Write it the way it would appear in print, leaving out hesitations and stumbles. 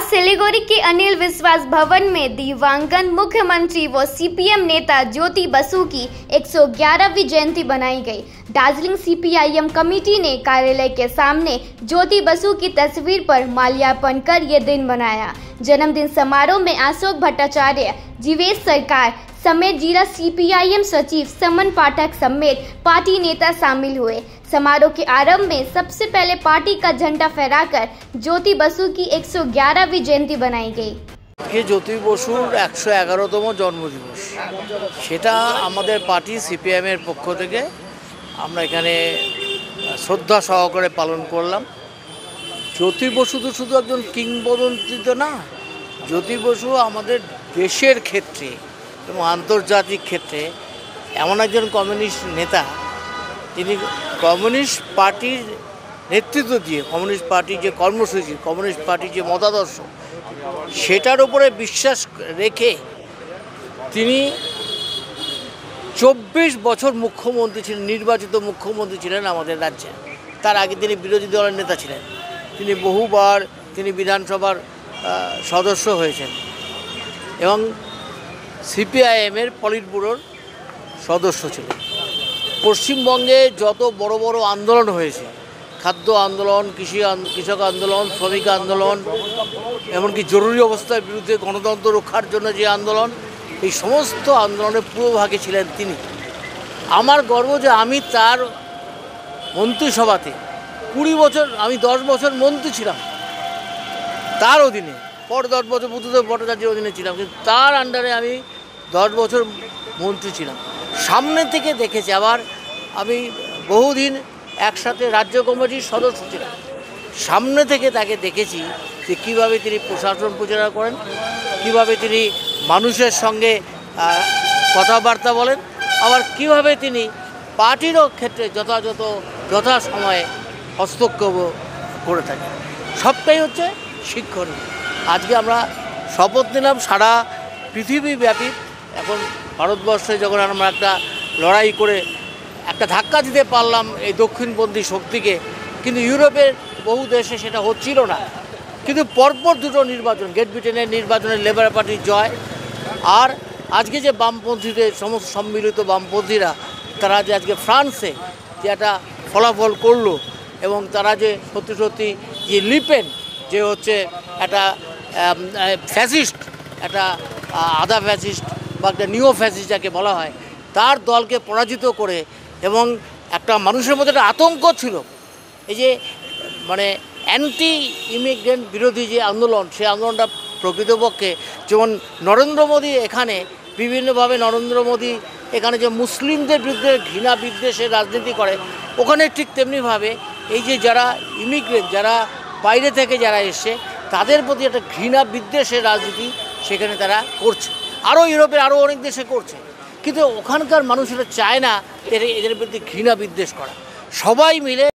सिलीगुड़ी के अनिल विश्वास भवन में दिवंगत मुख्यमंत्री व सीपीएम नेता ज्योति बसु की 111वीं जयंती बनाई गई। दार्जिलिंग सीपीआईएम कमेटी ने कार्यालय के सामने ज्योति बसु की तस्वीर पर माल्यार्पण कर ये दिन मनाया। जन्मदिन समारोह में अशोक भट्टाचार्य, जीवेश सरकार समेत जिला सीपीआईएम सचिव समन पाठक समेत पार्टी नेता शामिल हुए। समारोह के आरंभ में सबसे पहले पार्टी का झंडा फहराकर ज्योति बसु की 111वीं जयंती बनाई गई। ज्योति बसुर 111तम जन्मदिवस সেটা আমাদের পার্টি সিপিএম এর পক্ষ থেকে আমরা এখানে শ্রদ্ধা সহকারে পালন করলাম। ज्योति বসু তো শুধু একজন কিংবদন্তি তো না, ज्योति বসু আমাদের দেশের ক্ষেত্রে এবং আন্তর্জাতিক ক্ষেত্রে এমন একজন কমিউনিস্ট নেতা, তিনি কমিউনিস্ট পার্টির নেতৃত্ব দিয়ে কমিউনিস্ট পার্টির যে কর্মসূচি, কমিউনিস্ট পার্টির যে মতাদর্শ, সেটার উপরে বিশ্বাস রেখে তিনি 24 বছর মুখ্যমন্ত্রী ছিলেন, নির্বাচিত মুখ্যমন্ত্রী ছিলেন আমাদের রাজ্যে। তার আগে তিনি বিরোধী দলের নেতা ছিলেন, তিনি বহুবার বিধানসভার সদস্য হয়েছেন এবং সিপিআইএমের পলিট ব্যুরোর সদস্য ছিলেন। পশ্চিমবঙ্গে যত বড় বড় আন্দোলন হয়েছে, খাদ্য আন্দোলন, কৃষক আন্দোলন, শ্রমিক আন্দোলন, এমনকি জরুরি অবস্থার বিরুদ্ধে গণতন্ত্র রক্ষার জন্য যে আন্দোলন, এই সমস্ত আন্দোলনের পূর্বভাগে ছিলেন তিনি। আমার গর্ব যে আমি তার মন্ত্রিসভাতে 20 বছর, আমি 10 বছর মন্ত্রী ছিলাম তার অধীনে, পর 10 বছর বুদ্ধদেব ভট্টাচার্যের অধীনে ছিলাম, কিন্তু তার আন্ডারে আমি 10 বছর মন্ত্রী ছিলাম। সামনে থেকে দেখেছি, আবার আমি বহুদিন একসাথে রাজ্য কমিটির সদস্য ছিলাম, সামনে থেকে তাকে দেখেছি যে কীভাবে তিনি প্রশাসন পরিচালনা করেন, কীভাবে তিনি মানুষের সঙ্গে কথাবার্তা বলেন, আবার কীভাবে তিনি পার্টিরও ক্ষেত্রে যথাসময়ে হস্তক্ষেপ করে থাকেন। সবটাই হচ্ছে শিক্ষণীয়। আজকে আমরা শপথ নিলাম সারা পৃথিবীব্যাপী। এখন ভারতবর্ষে যখন আমরা একটা লড়াই করে একটা ধাক্কা দিতে পারলাম এই দক্ষিণপন্থী শক্তিকে, কিন্তু ইউরোপের বহু দেশে সেটা হচ্ছিল না। কিন্তু পরপর দুটো নির্বাচন, গ্রেট ব্রিটেনের নির্বাচনে লেবার পার্টির জয়, আর আজকে যে বামপন্থীদের সমস্ত সম্মিলিত বামপন্থীরা তারা যে আজকে ফ্রান্সে যে একটা ফলাফল করলো, এবং তারা যে সত্যি যে লিপেন যে হচ্ছে একটা ফ্যাসিস্ট, একটা আধা ফ্যাসিস্ট বা একটা নিও ফ্যাসিস্ট যাকে বলা হয়, তার দলকে পরাজিত করে, এবং একটা মানুষের মধ্যে একটা আতঙ্ক ছিল, এই যে অ্যান্টি ইমিগ্রেন্ট বিরোধী যে আন্দোলন, সেই আন্দোলনটা প্রকৃতপক্ষে যেমন নরেন্দ্র মোদী এখানে বিভিন্নভাবে এখানে যে মুসলিমদের বিরুদ্ধে ঘৃণা বিদ্বেষের রাজনীতি করে, ওখানে ঠিক তেমনিভাবে এই যে যারা ইমিগ্রেন্ট, যারা বাইরে থেকে যারা এসছে, তাদের প্রতি একটা ঘৃণা বিদ্বেষের রাজনীতি সেখানে তারা করছে। আরও ইউরোপের আরও অনেক দেশে করছে, কিন্তু ওখানকার মানুষেরা চায় না এদের প্রতি ঘৃণা বিদ্বেষ করা। সবাই মিলে